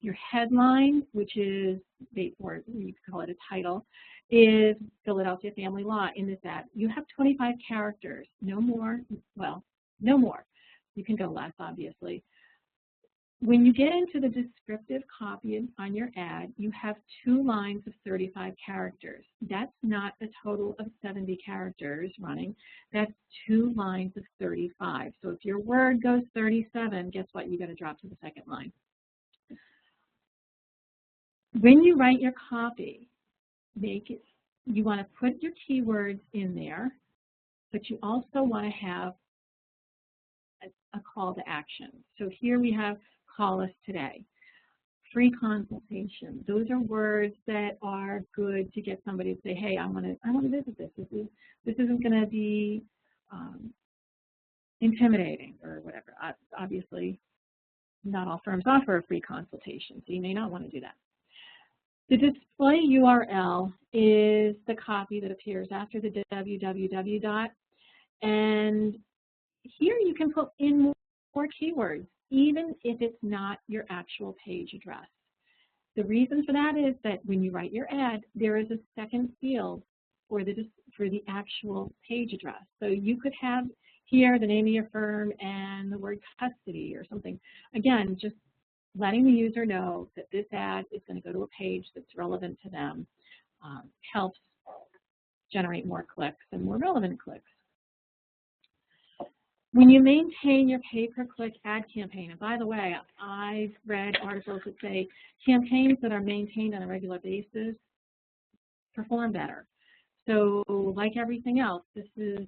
Your headline, which is, or you could call it a title, is Philadelphia Family Law in this ad. You have 25 characters, no more, well, no more. You can go less, obviously. When you get into the descriptive copy on your ad, you have 2 lines of 35 characters. That's not a total of 70 characters running. That's 2 lines of 35. So if your word goes 37, guess what? You got to drop to the second line. When you write your copy, you want to put your keywords in there, but you also want to have a call to action. So here we have call us today. Free consultation. Those are words that are good to get somebody to say, hey, I want to visit this. This isn't going to be intimidating or whatever. Obviously, not all firms offer a free consultation, so you may not want to do that. The display URL is the copy that appears after the www dot, and here you can put in more keywords, even if it's not your actual page address. The reason for that is that when you write your ad, there is a second field for the actual page address. So you could have here the name of your firm and the word custody or something. Again, just letting the user know that this ad is going to go to a page that's relevant to them helps generate more clicks and more relevant clicks. When you maintain your pay-per-click ad campaign, and by the way, I've read articles that say campaigns that are maintained on a regular basis perform better. So like everything else, this is,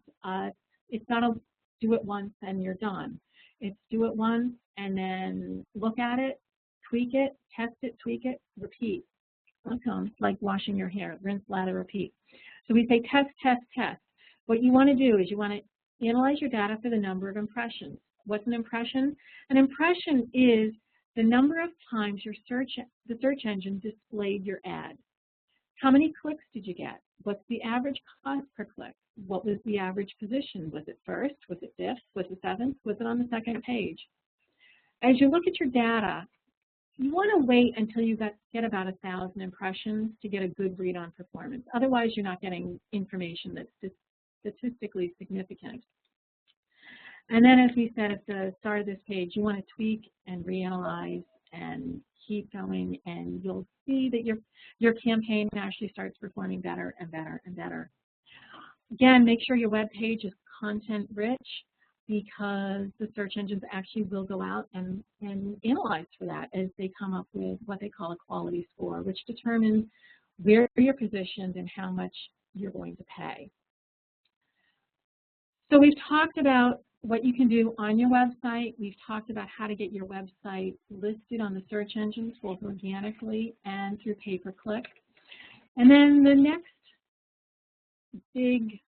it's not a do it once and you're done. It's do it once and then look at it, tweak it, test it, tweak it, repeat. Like washing your hair, rinse, lather, repeat. So we say test, test, test. What you want to do is you want to analyze your data for the number of impressions. What's an impression? An impression is the number of times the search engine displayed your ad. How many clicks did you get? What's the average cost per click? What was the average position? Was it first? Was it fifth? Was it seventh? Was it on the second page? As you look at your data, you want to wait until you get about 1,000 impressions to get a good read on performance. Otherwise, you're not getting information that's statistically significant. And then, as we said at the start of this page, you want to tweak and reanalyze and keep going, and you'll see that your campaign actually starts performing better and better and better. Again, make sure your web page is content rich, because the search engines actually will go out and analyze for that as they come up with what they call a quality score, which determines where you're positioned and how much you're going to pay. So we've talked about what you can do on your website. We've talked about how to get your website listed on the search engines, both organically and through pay-per-click. And then the next big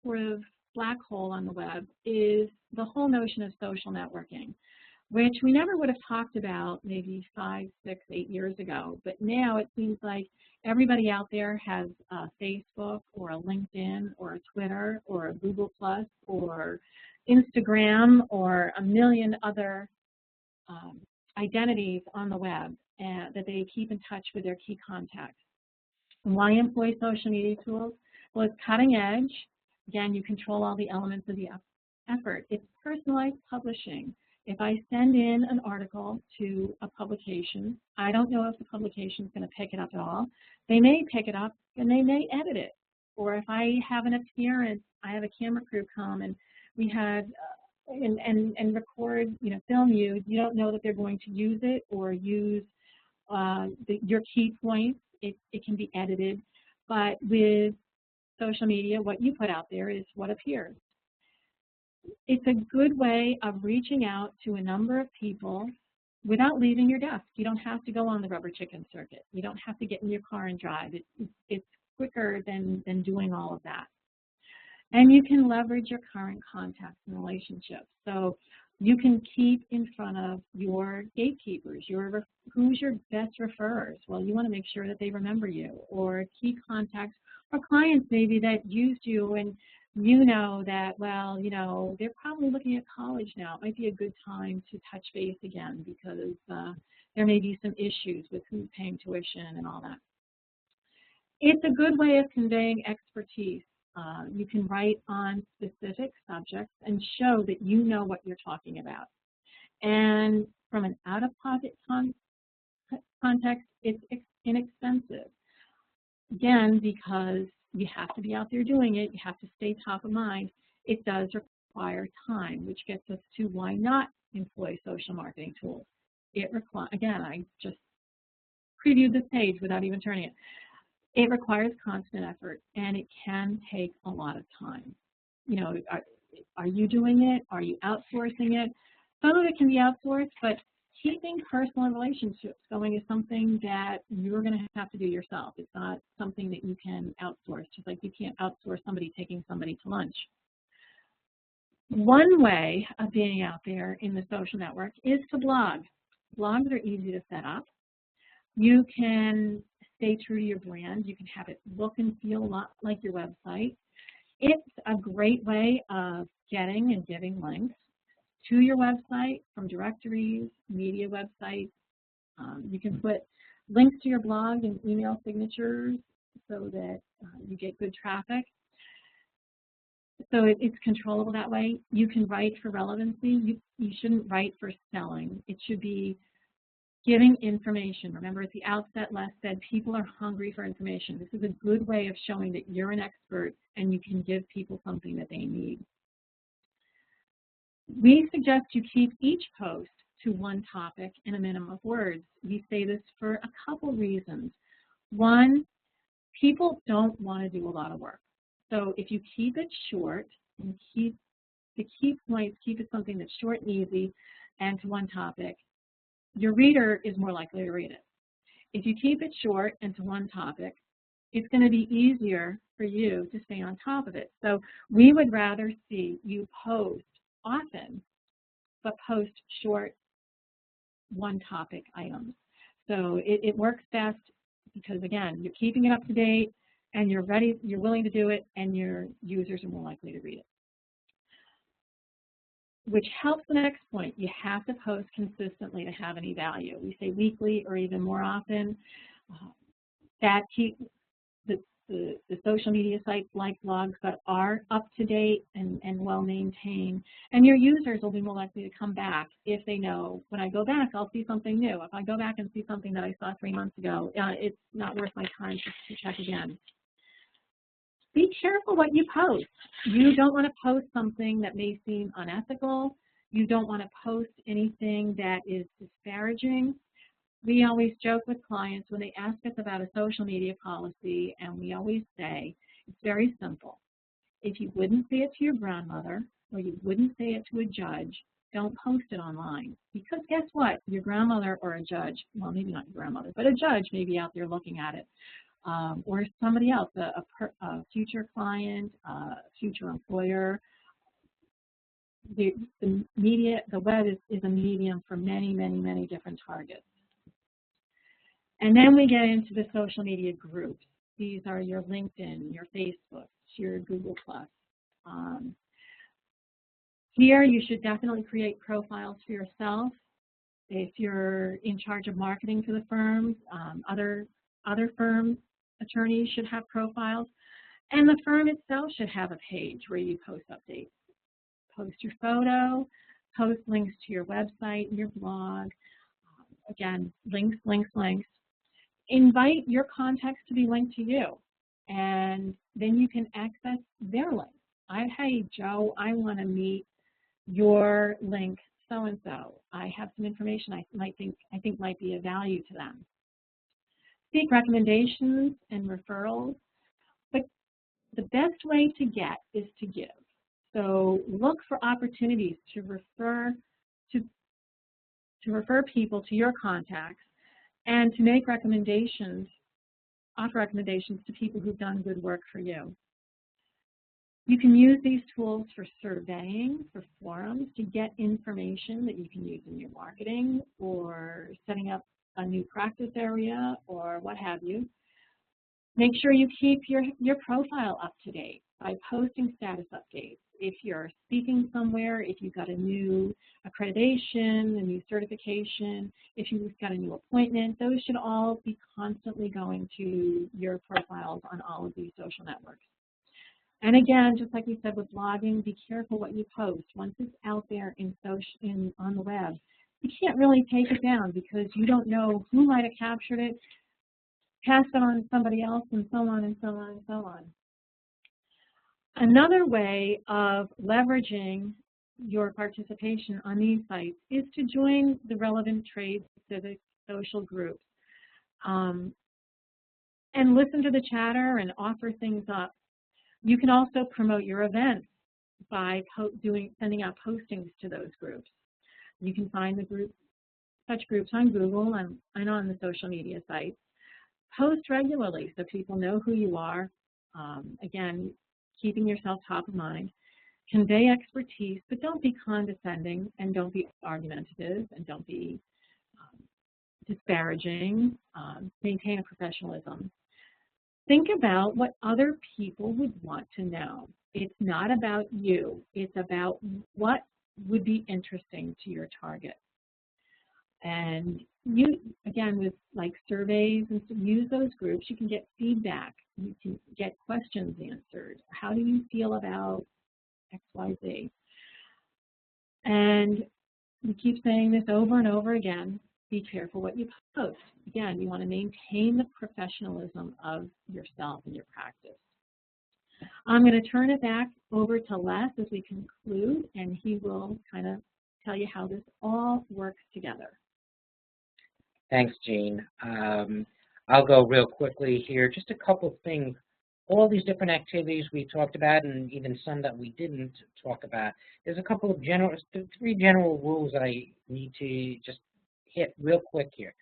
sort of black hole on the web is the whole notion of social networking, which we never would have talked about maybe 5, 6, 8 years ago. But now it seems like everybody out there has a Facebook or a LinkedIn or a Twitter or a Google Plus or Instagram or a million other identities on the web that they keep in touch with their key contacts. And why employ social media tools? Well, it's cutting edge. Again, you control all the elements of the effort. It's personalized publishing. If I send in an article to a publication, I don't know if the publication is going to pick it up at all. They may pick it up and they may edit it. Or if I have an appearance, I have a camera crew come and we had and record, film you. You don't know that they're going to use it or use your key points. It can be edited, but with social media, what you put out there is what appears. It's a good way of reaching out to a number of people without leaving your desk. You don't have to go on the rubber chicken circuit. You don't have to get in your car and drive. It's quicker than doing all of that. And you can leverage your current contacts and relationships. So you can keep in front of your gatekeepers, who's your best referrers. Well, you want to make sure that they remember you, or key contacts or clients maybe that used you and you know that, well, they're probably looking at college now. It might be a good time to touch base again because there may be some issues with who's paying tuition and all that. It's a good way of conveying expertise. You can write on specific subjects and show that you know what you're talking about. And from an out-of-pocket context, it's inexpensive. Again, because you have to be out there doing it, you have to stay top of mind, it does require time, which gets us to why not employ social marketing tools. It requires, again, I just previewed this page without even turning it. It requires constant effort, and it can take a lot of time. Are you doing it? Are you outsourcing it? Some of it can be outsourced, but keeping personal relationships going is something that you're going to have to do yourself. It's not something that you can outsource, just like you can't outsource somebody taking somebody to lunch. One way of being out there in the social network is to blog. Blogs are easy to set up. You can stay true to your brand. You can have it look and feel a lot like your website. It's a great way of getting and giving links to your website from directories, media websites. You can put links to your blog and email signatures so that you get good traffic. So it's controllable that way. You can write for relevancy. You shouldn't write for selling. It should be giving information. Remember, at the outset, Les said people are hungry for information. This is a good way of showing that you're an expert and you can give people something that they need. We suggest you keep each post to one topic and a minimum of words. We say this for a couple reasons. One, people don't want to do a lot of work. So if you keep it short and keep the key points, keep it something that's short and easy and to one topic, your reader is more likely to read it. If you keep it short and to one topic, it's going to be easier for you to stay on top of it. So we would rather see you post often, but post short one-topic items. So it works best because, again, you're keeping it up to date and you're ready, you're willing to do it, and your users are more likely to read it. Which helps the next point. You have to post consistently to have any value. We say weekly or even more often. That keeps the social media sites like Blogspot are up to date and well maintained, and your users will be more likely to come back if they know, when I go back, I'll see something new. If I go back and see something that I saw 3 months ago, it's not worth my time to check again. Be careful what you post. You don't want to post something that may seem unethical. You don't want to post anything that is disparaging. We always joke with clients when they ask us about a social media policy, and we always say, it's very simple. If you wouldn't say it to your grandmother or you wouldn't say it to a judge, don't post it online. Because guess what? Your grandmother or a judge, well, maybe not your grandmother, but a judge may be out there looking at it. Or somebody else, a future client, a future employer. The media, the web is a medium for many, many, many different targets. And then we get into the social media groups. These are your LinkedIn, your Facebook, your Google+. Here you should definitely create profiles for yourself. If you're in charge of marketing to the firms, other firms, attorneys should have profiles. And the firm itself should have a page where you post updates. Post your photo, post links to your website, your blog. Again, links, links, links. Invite your contacts to be linked to you, and then you can access their links. Hey, Joe, I want to meet your link so-and-so. I have some information I think might be of value to them. Seek recommendations and referrals, but the best way to get is to give. So look for opportunities to refer people to your contacts and to make recommendations, offer recommendations to people who've done good work for you. You can use these tools for surveying, for forums, to get information that you can use in your marketing or setting up a new practice area or what have you. Make sure you keep your profile up to date by posting status updates. If you're speaking somewhere, if you've got a new accreditation, a new certification, if you've got a new appointment, those should all be constantly going to your profiles on all of these social networks. And again, just like we said with blogging, be careful what you post. Once it's out there on the web, you can't really take it down because you don't know who might have captured it, passed it on to somebody else, and so on and so on and so on. Another way of leveraging your participation on these sites is to join the relevant trade, civic, social groups and listen to the chatter and offer things up. You can also promote your events by sending out postings to those groups. You can find such groups on Google and on the social media sites. Post regularly so people know who you are. Again, keeping yourself top of mind. Convey expertise, but don't be condescending and don't be argumentative and don't be disparaging. Maintain a professionalism. Think about what other people would want to know. It's not about you. It's about what would be interesting to your target. And you, again, with like surveys and use those groups, you can get feedback. You can get questions answered. How do you feel about XYZ? And we keep saying this over and over again. Be careful what you post. Again, you want to maintain the professionalism of yourself and your practice. I'm going to turn it back over to Les as we conclude, and he will kind of tell you how this all works together. Thanks, Jean. I'll go real quickly here. Just a couple things all these different activities we talked about, and even some that we didn't talk about, there's a couple of three general rules that I need to just hit real quick here.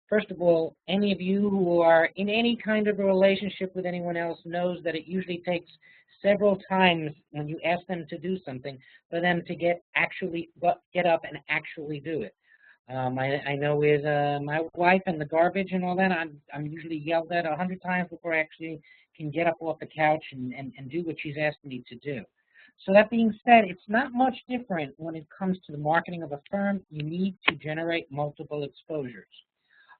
First of all, any of you who are in any kind of a relationship with anyone else knows that it usually takes several times when you ask them to do something for them to get up and actually do it. I know with my wife and the garbage and all that, I'm usually yelled at 100 times before I actually can get up off the couch and do what she's asked me to do. So that being said, it's not much different when it comes to the marketing of a firm. You need to generate multiple exposures.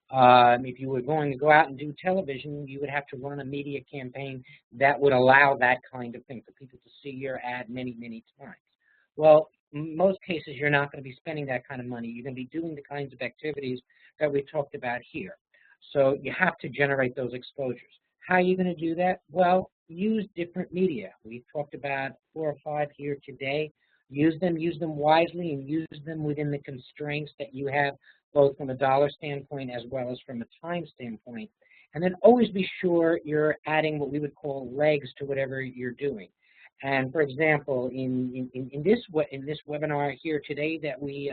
If you were going to go out and do television, you would have to run a media campaign that would allow that kind of thing for people to see your ad many, many times. Well, in most cases, you're not going to be spending that kind of money. You're going to be doing the kinds of activities that we talked about here. So you have to generate those exposures. How are you going to do that? Well, use different media. We've talked about 4 or 5 here today. Use them wisely, and use them within the constraints that you have, both from a dollar standpoint as well as from a time standpoint. And then always be sure you're adding what we would call legs to whatever you're doing. And for example, in this webinar here today, that we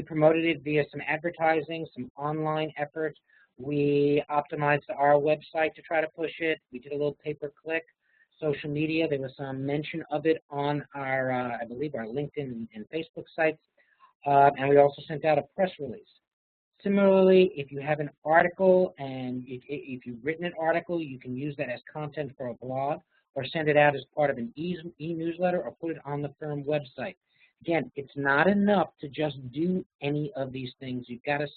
promoted it via some advertising, some online efforts. We optimized our website to try to push it. We did a little pay-per-click. Social media, there was some mention of it on our, I believe, our LinkedIn and Facebook sites. And we also sent out a press release. Similarly, if you have an article and if you've written an article, you can use that as content for a blog, or send it out as part of an e-newsletter, or put it on the firm website. Again, it's not enough to just do any of these things. You've got to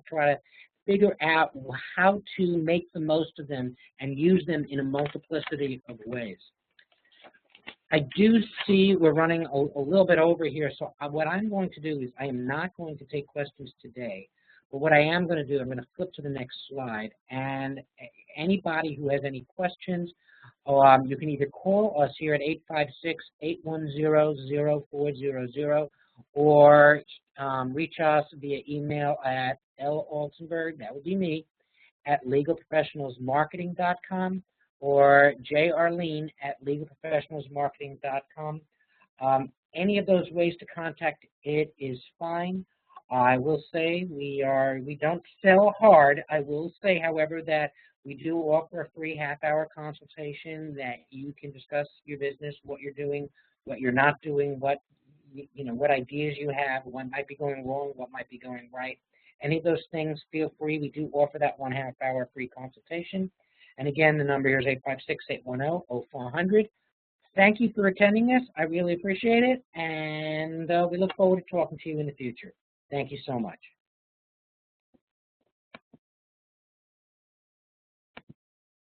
try to figure out how to make the most of them and use them in a multiplicity of ways. I do see we're running a little bit over here, so what I'm going to do is I am not going to take questions today. But what I am going to do, I'm going to flip to the next slide, and anybody who has any questions, you can either call us here at 856-810-0400, or reach us via email atlaltenberg, that would be me, at legalprofessionalsmarketing.com, or jarlene at legalprofessionalsmarketing.com. Any of those ways to contact it is fine. I will say we don't sell hard. I will say, however, that we do offer a free half-hour consultation that you can discuss your business, what you're doing, what you're not doing, what ideas you have, what might be going wrong, what might be going right. Any of those things, feel free. We do offer that 1 half-hour free consultation. And again, the number here is 856-810-0400. Thank you for attending this. I really appreciate it, and we look forward to talking to you in the future. Thank you so much.